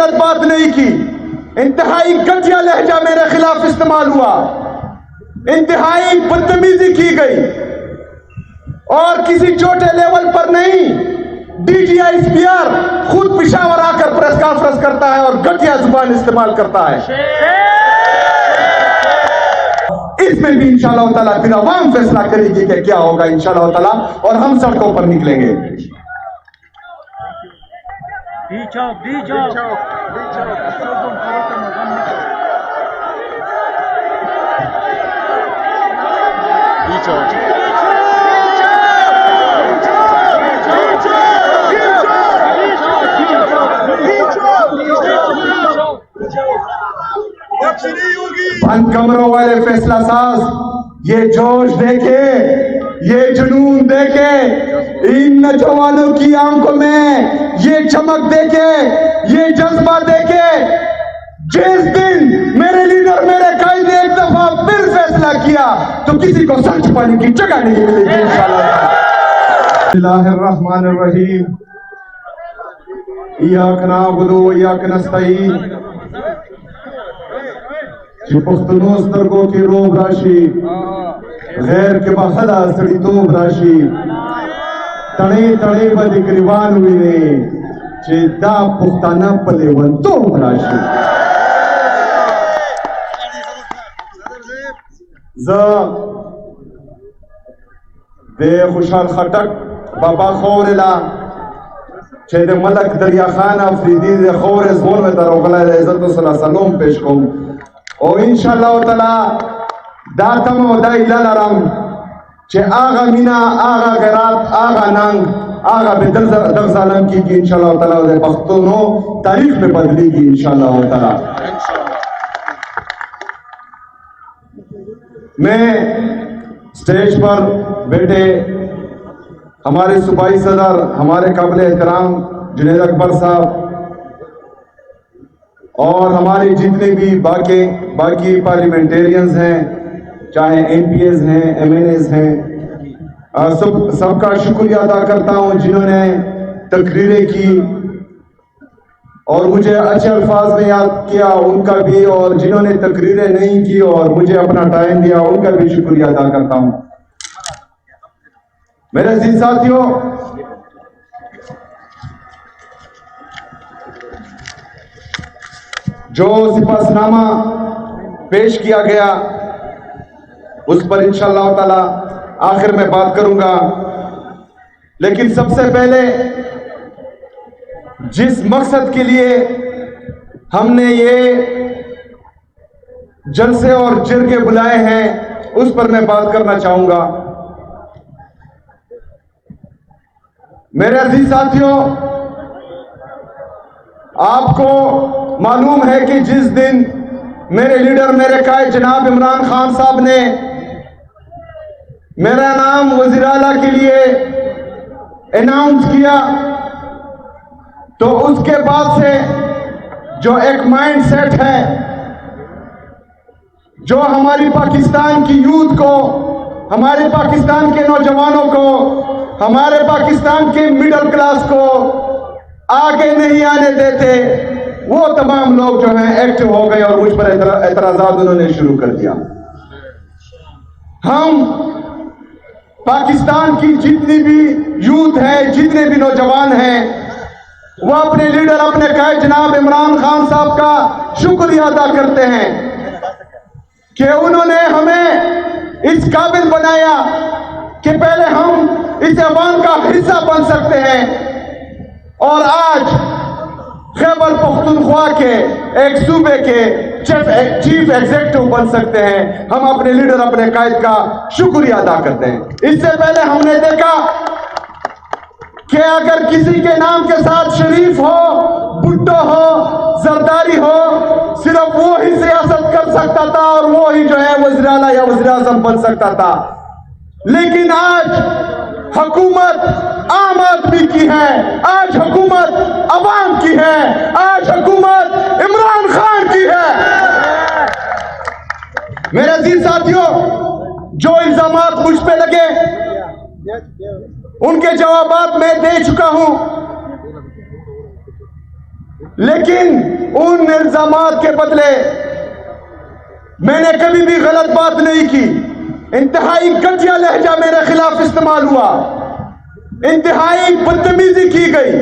गलत बात नहीं की, इंतहाई घटिया लहजा मेरे खिलाफ इस्तेमाल हुआ, इंतहाई बदतमीजी की गई और किसी छोटे लेवल पर नहीं, DGISPR खुद पेशावर आकर प्रेस कॉन्फ्रेंस करता है और घटिया जुबान इस्तेमाल करता है। इसमें भी इंशाअल्लाह ताला फिर अवाम फैसला करेगी कि क्या होगा इंशाअल्लाह ताला, और हम सड़कों पर निकलेंगे। बंद कमरों वाले फैसला साज, ये जोश देखे, ये जुनून देखे, इन नौजवानों की आंखों में ये चमक देखे, ये जज्बा देखे, जिस दिन मेरे लीडर मेरे कायद ने एक दफा फिर फैसला किया तो किसी को सर छुपाने की जगह नहीं मिलेगी इंशाअल्लाह। बिस्मिल्लाहिर्रहमानिर्रहीम, इय्याक नअबुदु व इय्याक नस्तईन। पख्तनों स्तरगों की रोब राशि, गैर के बखदा सड़ी तोब राशि, तड़े तड़े बदिक्रिवान हुई ने चेता पुख्ताना पलेवन तोब राशि। खुशाल खटक बाबा खौरला छेद मलक दरिया खान अफरीदी दे खौर जोन में दरोगला इज्जत सलाम पेश को और इंशाअल्लाह ताला दातम और दाइला रंग चे आगा मीना आगा गरात आगा नंग आगा बेदल दरजालम की इंशाअल्लाह ताला दे पख्तूनों तारीख में बदलेगी इंशाअल्लाह ताला। मैं स्टेज पर बैठे हमारे सूबाई सदर हमारे काबिल एहतराम जुनैद अकबर साहब और हमारे जितने भी बाकी पार्लियामेंटेरियंस हैं, चाहे MPs हैं, MNAs हैं, सबका शुक्रिया अदा करता हूं जिन्होंने तकरीरें की और मुझे अच्छे अल्फाज में याद किया उनका भी, और जिन्होंने तकरीरें नहीं की और मुझे अपना टाइम दिया उनका भी शुक्रिया अदा करता हूं। मेरे अजीज साथियों, जो सिपासनामा पेश किया गया उस पर इंशाअल्लाह ताला आखिर में बात करूंगा, लेकिन सबसे पहले जिस मकसद के लिए हमने ये जलसे और जिरगे बुलाए हैं उस पर मैं बात करना चाहूंगा। मेरे अजीज साथियों, आपको मालूम है कि जिस दिन मेरे लीडर मेरे कायद जनाब इमरान खान साहब ने मेरा नाम वज़ीर आला के लिए अनाउंस किया तो उसके बाद से जो एक माइंड सेट है, जो हमारी पाकिस्तान की यूथ को, हमारे पाकिस्तान के नौजवानों को, हमारे पाकिस्तान के मिडिल क्लास को आगे नहीं आने देते, वो तमाम लोग जो हैं एक्टिव हो गए और मुझ पर एतराजात उन्होंने शुरू कर दिया। हम पाकिस्तान की जितनी भी यूथ है, जितने भी नौजवान हैं, वो अपने लीडर अपने कायद जनाब इमरान खान साहब का शुक्रिया अदा करते हैं कि उन्होंने हमें इस काबिल बनाया कि पहले हम इस अवाम का हिस्सा बन सकते हैं और आज खैबर पख्तूनख्वा के एक सूबे के चीफ एग्जीक्यूटिव बन सकते हैं। हम अपने लीडर अपने कायद का शुक्रिया अदा करते हैं। इससे पहले हमने देखा कि अगर किसी के नाम के साथ शरीफ हो, भुट्टो हो, जरदारी हो, सिर्फ वो ही सियासत कर सकता था और वो ही जो है वज़ीर आला या वज़ीर आज़म बन सकता था। लेकिन आज हुकूमत आम आदमी की है, आज हुकूमत अवाम की है, आज हुकूमत इमरान खान की है। मेरे अजीज साथियों, जो इल्जामात मुझ पे लगे उनके जवाबात मैं दे चुका हूं। लेकिन उन इल्जामात के बदले मैंने कभी भी गलत बात नहीं की। इंतहाई घटिया लहजा मेरे खिलाफ इस्तेमाल हुआ, इंतहाई बदतमीजी की गई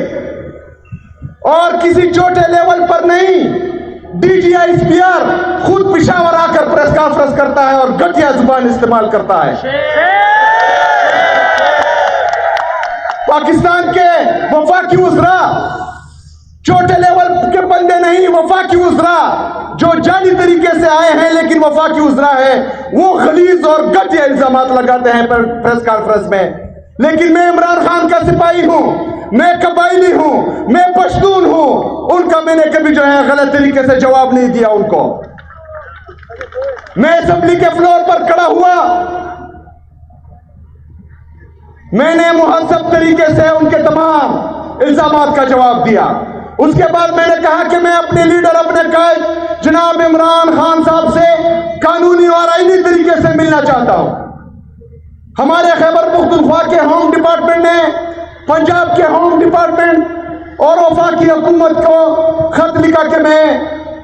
और किसी छोटे लेवल पर नहीं, DGI खुद पेशावर आकर प्रेस कॉन्फ्रेंस करता है और घटिया जुबान इस्तेमाल करता है। पाकिस्तान के वफाकी उज़रा, छोटे लेवल के बंदे नहीं, वफाकी उज़रा जो जाली तरीके से आए हैं लेकिन वफाकी उज़रा है, वो गलीज और घटिया इल्जामात लगाते हैं प्रेस कॉन्फ्रेंस में। लेकिन मैं इमरान खान का सिपाही हूं, मैं कबायली हूं, मैं पश्तून हूं, उनका मैंने कभी जो है गलत तरीके से जवाब नहीं दिया उनको। मैं असेंबली के फ्लोर पर खड़ा हुआ, मैंने मुहज़्ज़ब तरीके से उनके तमाम इल्जामात का जवाब दिया। उसके बाद मैंने कहा कि मैं अपने लीडर, अपने कायद जनाब इमरान खान साहब से कानूनी और आईनी तरीके से मिलना चाहता हूं। हमारे खैबर पख्तूनख्वा के होम डिपार्टमेंट ने पंजाब के होम डिपार्टमेंट और वफाकी हुकूमत को खत लिखा कि मैं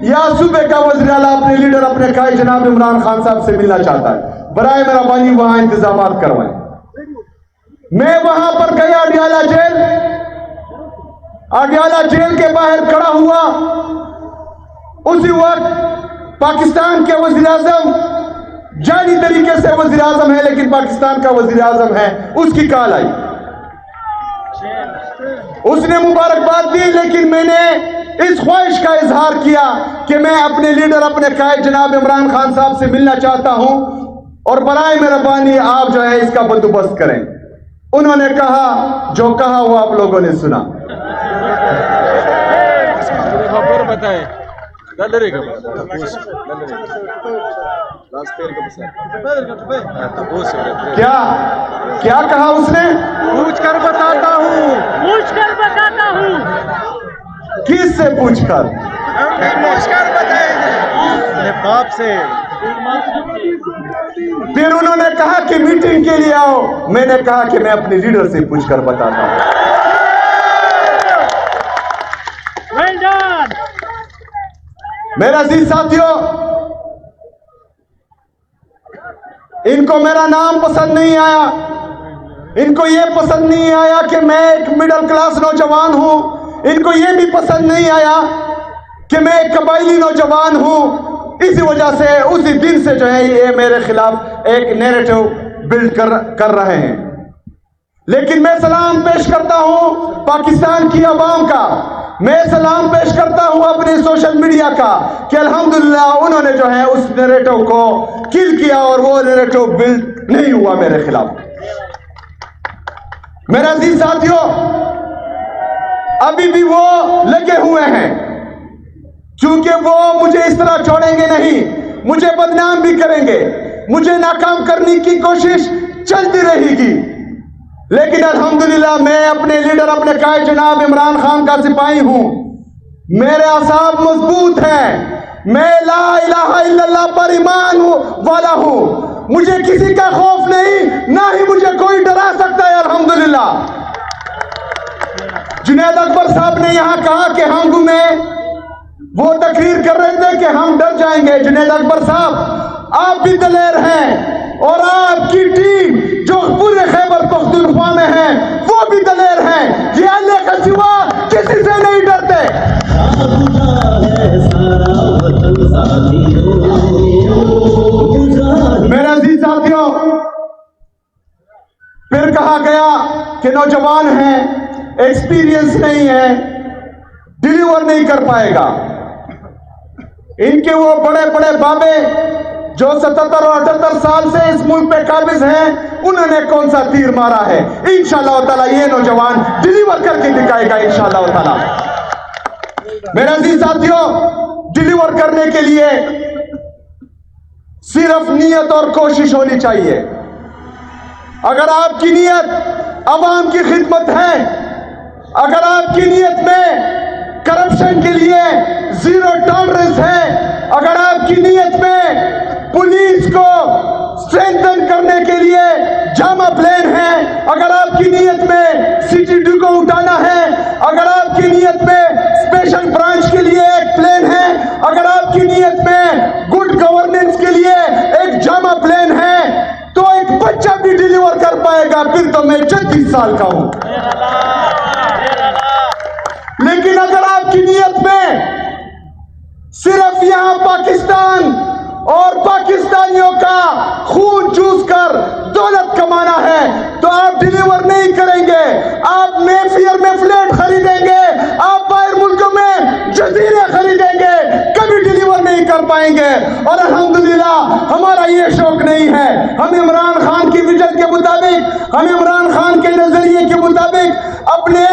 या सूबे का वज़ीर आला अपने लीडर, अपने कायद जनाब इमरान खान साहब से मिलना चाहता है, बराए मेहरबानी वहां इंतजाम करवाएं। मैं वहां पर गया, अडियाला जेल के बाहर खड़ा हुआ। उसी वक्त पाकिस्तान के वज़ीर आज़म, जाली तरीके से वज़ीर आज़म है लेकिन पाकिस्तान का वज़ीर आज़म है, उसकी कॉल आई। उसने मुबारकबाद दी, लेकिन मैंने इस ख्वाहिश का इजहार किया कि मैं अपने लीडर, अपने कायद जनाब इमरान खान साहब से मिलना चाहता हूं और बराए मेहरबानी आप जो है इसका बंदोबस्त करें। उन्होंने कहा, जो कहा वो आप लोगों ने सुना। क्या क्या कहा उसने? पूछ कर बताता हूँ। किस से पूछकर? अपने बाप से। फिर उन्होंने कहा कि मीटिंग के लिए आओ। मैंने कहा कि मैं अपने लीडर से पूछकर बताता हूं। मेरा अजीज साथियों, इनको मेरा नाम पसंद नहीं आया, इनको यह पसंद नहीं आया कि मैं एक मिडिल क्लास नौजवान हूं, इनको यह भी पसंद नहीं आया कि मैं एक कबायली नौजवान हूं। इसी वजह से उसी दिन से जो है ये मेरे खिलाफ एक नैरेटिव बिल्ड कर रहे हैं। लेकिन मैं सलाम पेश करता हूं पाकिस्तान की आवाम का, मैं सलाम पेश करता हूं अपने सोशल मीडिया का कि अल्हम्दुलिल्लाह उन्होंने जो है उस नैरेटिव को किल किया और वो नैरेटिव बिल्ड नहीं हुआ मेरे खिलाफ। मेरे अजीज साथियों, अभी भी वो लगे हुए हैं, क्योंकि वो मुझे इस तरह छोड़ेंगे नहीं, मुझे बदनाम भी करेंगे, मुझे नाकाम करने की कोशिश चलती रहेगी। लेकिन अल्हम्दुलिल्लाह मैं अपने लीडर, अपने कायद जनाब इमरान खान का सिपाही हूं, मेरे असाब मजबूत हैं, मैं ला इलाहा इल्लल्लाह पर ईमान वाला हूं, मुझे किसी का खौफ नहीं, ना ही मुझे कोई डरा सकता है। अल्हम्दुलिल्लाह जुनैद अकबर साहब ने यहां कहा कि हम घूमें, वो तकरीर कर रहे थे कि हम डर जाएंगे। जुनैद अकबर साहब, आप भी दलेर हैं और आपकी टीम जो पूरे खैबर पख्तूनख्वा में है वो भी दलेर हैं। ये अल्लाह का सिवा किसी से नहीं डरते। मेरे अजीज साथियों, फिर कहा गया कि नौजवान हैं, एक्सपीरियंस नहीं है, डिलीवर नहीं कर पाएगा। इनके वो बड़े बड़े बाबे जो 77 और 78 साल से इस मुल्क पे काबिज हैं, उन्होंने कौन सा तीर मारा है? इंशाअल्लाह ताला ये नौजवान डिलीवर करके दिखाएगा इंशाअल्लाह ताला। मेरे अजीज साथियों, डिलीवर करने के लिए सिर्फ नियत और कोशिश होनी चाहिए। अगर आपकी नियत अवाम की खिदमत है, अगर आपकी नियत में करप्शन के लिए जीरो टॉलरेंस है, अगर आपकी नियत में पुलिस को स्ट्रेंथन करने के लिए जामा प्लान है, अगर आपकी नियत में CCTV को उठाना है, अगर आपकी नीयत में स्पेशल ब्रांच के लिए एक प्लान है, अगर आपकी नीयत में गुड गवर्नेंस के लिए एक जामा प्लान है, तो एक बच्चा भी डिलीवर कर पाएगा। फिर तो मैं 36 साल का हूं। लेकिन अगर आपकी नीयत में सिर्फ यहां पाकिस्तान और पाकिस्तानियों का खून चूस कर दौलत कमाना है, तो आप डिलीवर नहीं करेंगे। आप मेफेयर में फ्लैट खरीदेंगे, आप बाहर मुल्कों में जजीरे खरीदेंगे, कभी डिलीवर नहीं कर पाएंगे। और अल्हम्दुलिल्लाह हमारा ये शौक नहीं है। हम इमरान खान की विजन के मुताबिक, हम इमरान खान के नजरिए के मुताबिक अपने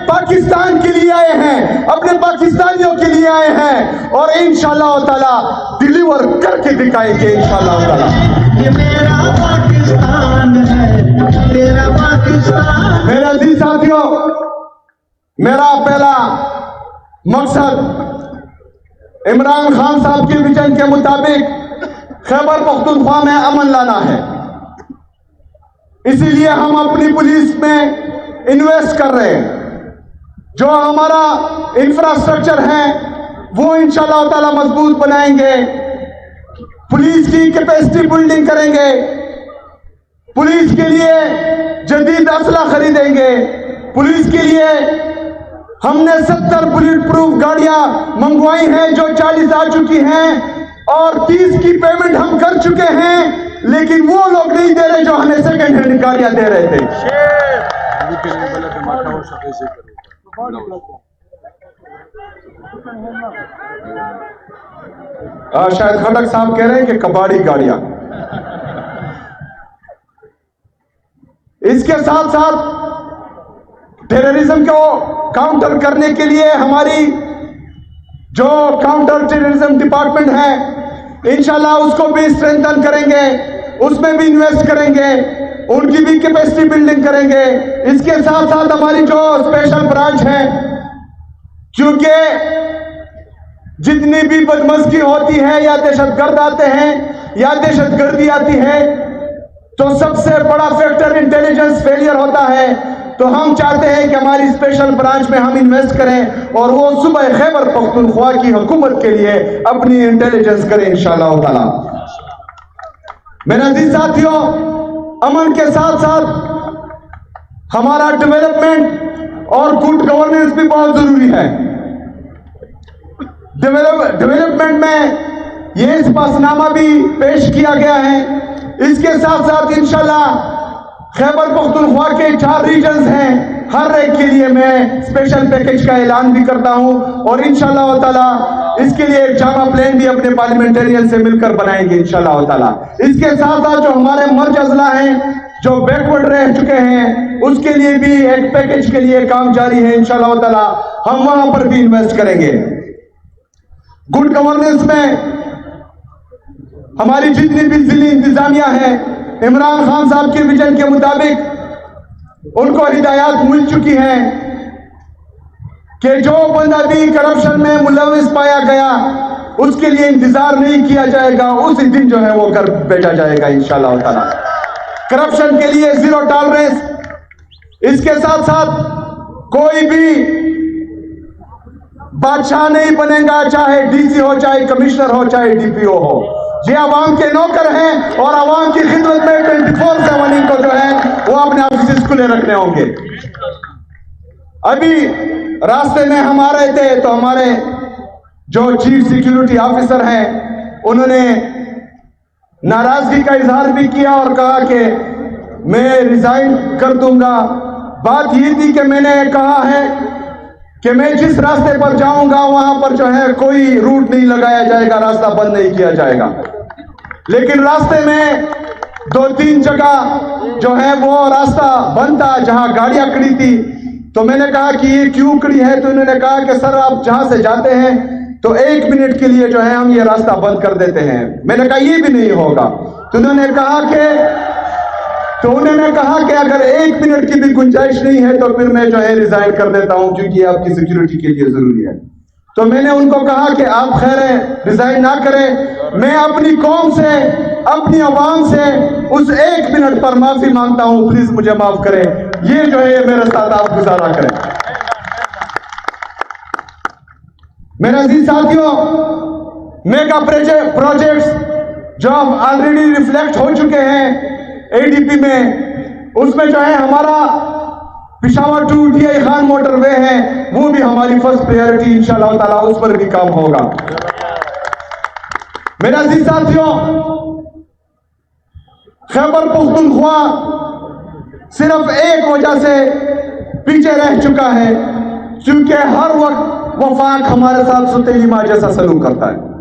पाकिस्तान के लिए आए हैं, अपने पाकिस्तानियों के लिए आए हैं, और इंशाअल्लाह ताला डिलीवर करके दिखाएंगे इंशाअल्लाह ताला। ये मेरा पाकिस्तान है, तेरा पाकिस्तान। मेरे अजीज साथियों, मेरा पहला मकसद इमरान खान साहब के विजन के मुताबिक खैबर पख्तूनख्वा में अमन लाना है। इसीलिए हम अपनी पुलिस में इन्वेस्ट कर रहे हैं। जो हमारा इंफ्रास्ट्रक्चर है वो इंशाअल्लाह ताला मजबूत बनाएंगे। पुलिस की कैपेसिटी बिल्डिंग करेंगे, पुलिस के लिए जदीद असला खरीदेंगे। पुलिस के लिए हमने 70 बुलेट प्रूफ गाड़ियां मंगवाई हैं जो 40 आ चुकी हैं, और 30 की पेमेंट हम कर चुके हैं। लेकिन वो लोग नहीं दे रहे जो हमें सेकेंड हैंड गाड़ियां दे रहे थे। शायद खटक साहब कह रहे हैं कि कबाड़ी गाड़ियां। इसके साथ साथ टेररिज्म को काउंटर करने के लिए हमारी जो काउंटर टेररिज्म डिपार्टमेंट है, इंशाल्लाह उसको भी स्ट्रेंथन करेंगे, उसमें भी इन्वेस्ट करेंगे, उनकी भी कैपेसिटी बिल्डिंग करेंगे। इसके साथ साथ हमारी जो स्पेशल ब्रांच है, क्योंकि जितनी भी बदमज़गी होती है या दहशतगर्द आते हैं या दहशतगर्दी आती है, तो सबसे बड़ा फैक्टर इंटेलिजेंस फेलियर होता है। तो हम चाहते हैं कि हमारी स्पेशल ब्रांच में हम इन्वेस्ट करें और वो सुबह खैबर पख्तूनख्वा की हुकूमत के लिए अपनी इंटेलिजेंस करें इंशाअल्लाह ताला। मेरे अजीज साथियों, अमन के साथ साथ हमारा डेवलपमेंट और गुड गवर्नेंस भी बहुत जरूरी है। डेवलपमेंट में ये इस्पातनामा भी पेश किया गया है। इसके साथ साथ इंशाल्लाह खैबर पख्तूनख्वा के 4 रीजन्स हैं, हर एक के लिए मैं स्पेशल पैकेज का ऐलान भी करता हूं, और इंशाअल्लाह ताला इसके लिए एक जामा प्लान भी अपने पार्लियामेंटेरियन से मिलकर बनाएंगे इंशाअल्लाह ताला। इसके साथ साथ जो हमारे मर्ज अजला हैं जो बैकवर्ड रह चुके हैं, उसके लिए भी एक पैकेज के लिए काम जारी है इंशाअल्लाह ताला। हम वहां पर भी इन्वेस्ट करेंगे। गुड गवर्नेंस में हमारी जितनी भी जिली इंतजामिया है, इमरान खान साहब के विजन के मुताबिक उनको हिदायत मिल चुकी हैं कि जो बंदा भी करप्शन में मुलविस पाया गया उसके लिए इंतजार नहीं किया जाएगा, उसी दिन जो है वो घर भेजा जाएगा इंशाअल्लाह ताला। करप्शन के लिए 0 टॉलरेंस। इसके साथ साथ कोई भी बादशाह नहीं बनेगा, चाहे डीसी हो, चाहे कमिश्नर हो, चाहे डीपीओ हो। ये आवाम के नौकर हैं और आवाम की खिदमत में 24/7 इनको जो है वो अपने ऑफिस खुले रखने होंगे। अभी रास्ते में हम आ रहे थे तो हमारे जो चीफ सिक्योरिटी ऑफिसर हैं उन्होंने नाराजगी का इजहार भी किया और कहा कि मैं रिजाइन कर दूंगा। बात ये थी कि मैंने कहा है कि मैं जिस रास्ते पर जाऊंगा वहां पर जो है कोई रूट नहीं लगाया जाएगा, रास्ता बंद नहीं किया जाएगा। लेकिन रास्ते में 2-3 जगह जो है वो रास्ता बंद था जहां गाड़ियां खड़ी थी। तो मैंने कहा कि ये क्यों खड़ी है, तो उन्होंने कहा कि सर आप जहां से जाते हैं तो 1 मिनट के लिए जो है हम ये रास्ता बंद कर देते हैं। मैंने कहा ये भी नहीं होगा। तो उन्होंने कहा कि अगर 1 मिनट की भी गुंजाइश नहीं है तो फिर मैं जो है रिजाइन कर देता हूं, क्योंकि आपकी सिक्योरिटी के लिए जरूरी है। तो मैंने उनको कहा कि आप खैर है रिजाइन ना करें, मैं अपनी कौम से, अपनी आवाम से उस 1 मिनट पर माफी मांगता हूं, प्लीज मुझे माफ करें। ये जो है मेरे साथ आप गुजारा करें। मेरे अजीज साथियों, मेगा प्रोजेक्ट्स जो ऑलरेडी रिफ्लेक्ट हो चुके हैं एडीपी में, उसमें जो है हमारा पिशावर टू टीआई खान मोटरवे है, वो भी हमारी फर्स्ट प्रायोरिटी इंशाल्लाह ताला, उस पर भी काम होगा। मेरे अजीज साथियों, खैबर पख्तूनख्वा सिर्फ एक वजह से पीछे रह चुका है, क्योंकि हर वक्त वफाक हमारे साथ सुतेली मां जैसा सलूक करता है।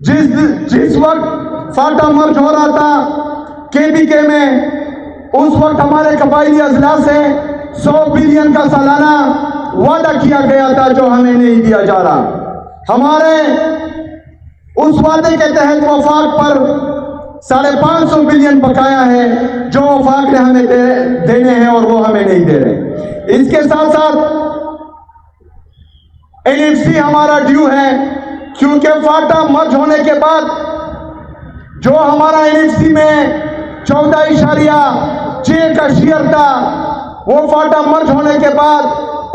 जिस वक्त फाटा मर्ज हो रहा था केबीके में, उस वक्त हमारे कबायली अजला से 100 बिलियन का सालाना वादा किया गया था, जो हमें नहीं दिया जा रहा। हमारे उस वादे के तहत वफाक पर 550 बिलियन बकाया है, जो वफाक ने हमें देने हैं और वो हमें नहीं दे रहे। इसके साथ साथ एनएफसी हमारा ड्यू है, क्योंकि फाटा मर्ज होने के बाद जो हमारा एनएफसी में 14.6 का शेयर था, वो फाटा मर्ज होने के बाद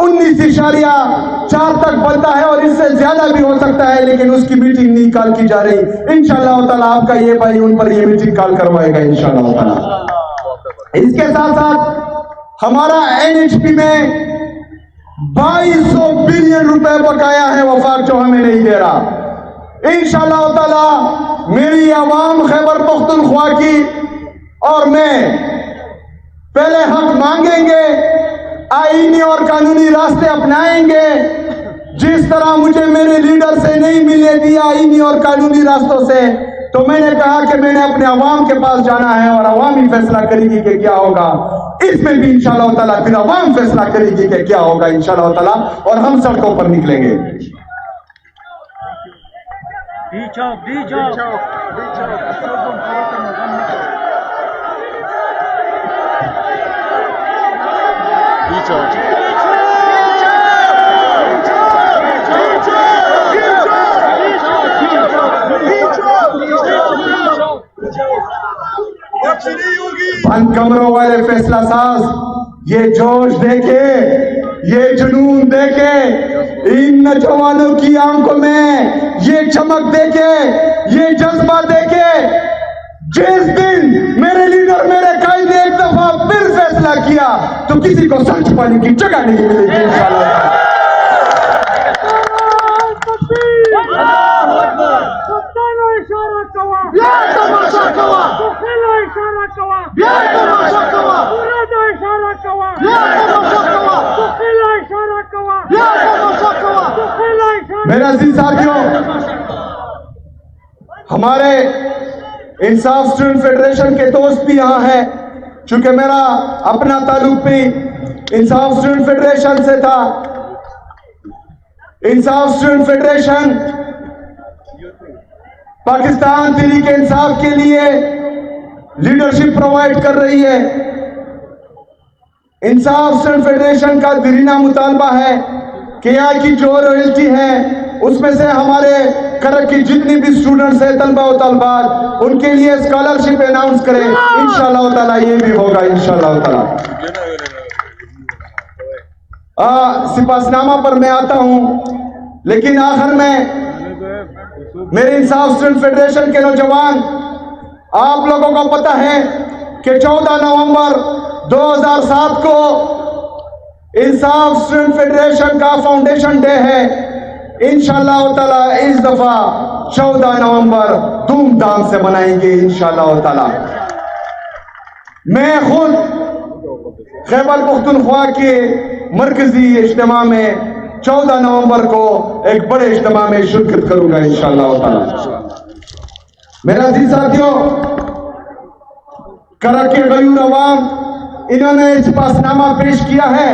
19.4 तक बनता है, और इससे ज्यादा भी हो सकता है, लेकिन उसकी मीटिंग नहीं कॉल की जा रही। इंशाअल्लाह ताला आपका ये भाई उन पर ये मीटिंग कॉल करवाएगा इंशाअल्लाह ताला। इसके साथ साथ हमारा एनएचपी में 2200 बिलियन रुपए बकाया है वफाक, जो हमें नहीं दे रहा। इंशाअल्लाह ताला मेरी आवाम खैबर पख्तूनख्वा की और मैं पहले हक मांगेंगे, आईनी और कानूनी रास्ते अपनाएंगे। जिस तरह मुझे मेरे लीडर से नहीं मिलने दिया आईनी और कानूनी रास्तों से, तो मैंने कहा कि मैंने अपने अवाम के पास जाना है और अवाम ही फैसला करेगी कि क्या होगा। इसमें भी इंशाअल्लाह ताला फिर अवाम फैसला करेगी कि क्या होगा इंशाअल्लाह ताला, और हम सड़कों पर निकलेंगे। बंद कमरों वाले फैसला साज, ये जोश देखे, ये जुनून देखे, इन नौजवानों की आंखों में ये चमक देखे, ये जज्बा देखे। जिस दिन मेरे लीडर मेरे कायद ने एक दफा फिर फैसला किया, तो किसी को सर छुपाने की जगह नहीं मिलेगी इंशाअल्लाह। मेरे अजीज साथियों, हमारे इंसाफ स्टूडेंट फेडरेशन के दोस्त भी यहाँ हैं, चूंकि मेरा अपना ताल्लुक भी इंसाफ स्टूडेंट फेडरेशन से था। इंसाफ स्टूडेंट फेडरेशन पाकिस्तान तहरीक इंसाफ के लिए लीडरशिप प्रोवाइड कर रही है। इंसाफ स्टूडेंट फेडरेशन का दिलीना मुतालबा है कि यहाँ की जो रॉयल्टी है, उसमें से हमारे करक की जितनी भी स्टूडेंट्स हैं, तलबा और तलबात, उनके लिए स्कॉलरशिप अनाउंस करें। इंशाअल्लाह ताला ये भी होगा इंशाअल्लाह ताला। सिपासनामा पर मैं आता हूं, लेकिन आखिर में मेरे इंसाफ स्टूडेंट फेडरेशन के नौजवान, आप लोगों को पता है कि 14 नवंबर 2007 को इंसाफ स्टूडेंट फेडरेशन का फाउंडेशन डे है। इंशाअल्लाह ताला इस दफा 14 नवंबर धूमधाम से मनाएंगे इंशाअल्लाह ताला। मैं खुद खैबर पख्तूनख्वा के मरकजी इज्तिमा में 14 नवंबर को एक बड़े इज्तिमा में शिरकत करूंगा इंशाअल्लाह ताला। मेरा अजीज साथियों, करक के गयूर अवाम, इन्होंने इस्पासनामा पेश किया है,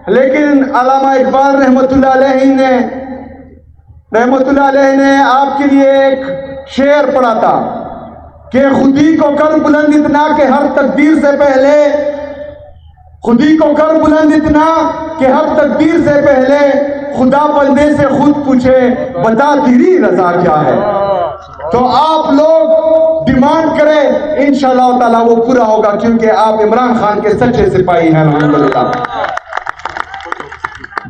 लेकिन अल्लामा इकबाल रहमतुल्लाह अलैहि ने आपके लिए एक शेर पढ़ा था कि खुदी को कर बुलंद इतना कि हर तकदीर से पहले, खुदी को कर बुलंद इतना कि हर तकदीर से पहले खुदा बंदे से खुद पूछे बता तेरी रजा क्या है। तो आप लोग डिमांड करें, इंशाअल्लाह ताला वो पूरा होगा, क्योंकि आप इमरान खान के सच्चे सिपाही हैं अल्हम्दुलिल्लाह।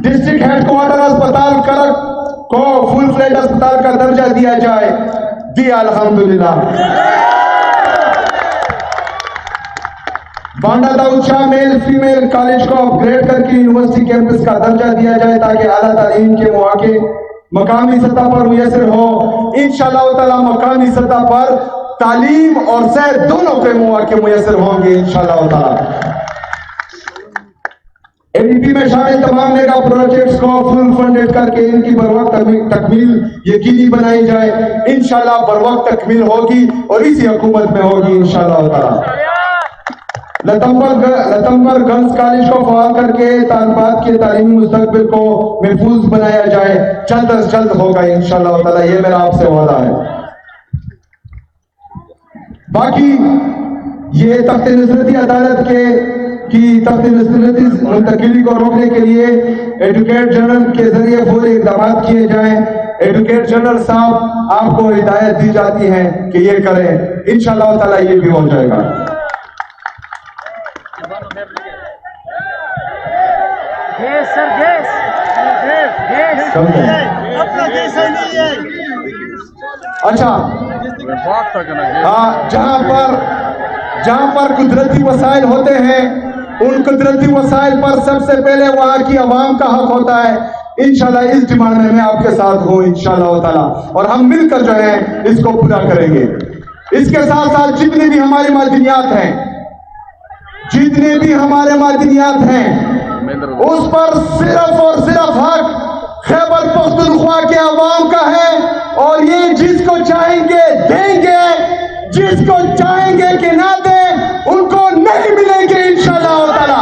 डिस्ट्रिक्ट हेडक्वार्टर अस्पताल करक को फुल फ्लेज अस्पताल का दर्जा दिया जाए, दिया अल्हम्दुलिल्लाह। Banda Daud Shah male female college को अपग्रेड करके यूनिवर्सिटी कैंपस का दर्जा दिया जाए ताकि आला तालीम के मौके मकामी सतह पर मुयसर हो। इंशाअल्लाह ताला मकामी सतह पर तालीम और सेहत दोनों के मौके मुयसर होंगे इंशाअल्लाह ताला। एडीपी में शामिल तमाम मेगा प्रोजेक्ट्स को फुल फंडेड करके इनकी बरवक्त तकमील यकीनी बनाई जाए। इंशाअल्लाह बरवक्त तकमील होगी और इसी हुकूमत में होगी इंशाअल्लाह ताला। लतम्बर गर्ल्स कॉलेज को फवाल करके तालिबात के तालीमी मुस्तकबिल को महफूज बनाया जाए, जल्द अज जल्द होगा इंशाअल्लाह ताला, ये मेरा आपसे वादा है। बाकी ये तख्त नुसरती अदालत की तख्त नुसरती मुंतकिली को रोकने के लिए एडवोकेट जनरल के जरिए फौरी इक़दाम किए जाएं। एडवोकेट जनरल साहब आपको हिदायत दी जाती है कि ये करें, इंशाअल्लाह ताला ये भी हो जाएगा। अच्छा, जहां पर कुदरती वसाइल होते हैं उन कुदरती वसाइल पर सबसे पहले वहां की आवाम का हक होता है। इंशाल्लाह इस डिमांड में मैं आपके साथ हूं इंशाल्लाह ताला, और हम मिलकर जो है इसको पूरा करेंगे। इसके साथ साथ जितने भी हमारे मादनियात हैं उस पर सिर्फ और सिर्फ हक खैबर पख्तूनख्वा के अवाम का है, और ये जिसको चाहेंगे देंगे, जिसको चाहेंगे कि ना दे उनको नहीं मिलेंगे इंशाअल्लाह ताला।